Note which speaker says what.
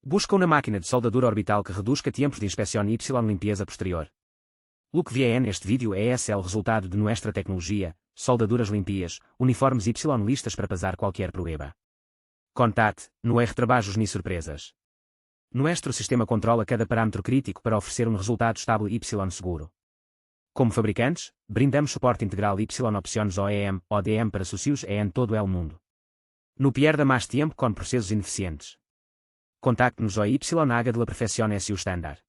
Speaker 1: Busca uma máquina de soldadura orbital que reduzca tempos de inspeção y limpieza posterior. Lo que viene neste vídeo é o resultado de nuestra tecnologia, soldaduras limpias, uniformes y listas para pasar qualquer problema. Contate, no erro trabalhos ni surpresas. Nuestro sistema controla cada parâmetro crítico para oferecer resultado estável y seguro. Como fabricantes, brindamos suporte integral y opções OEM, ODM para socios en todo el mundo. No pierda mais tempo com processos ineficientes. Contacte-nos ao Y Haga de la Perfeição SU Standard.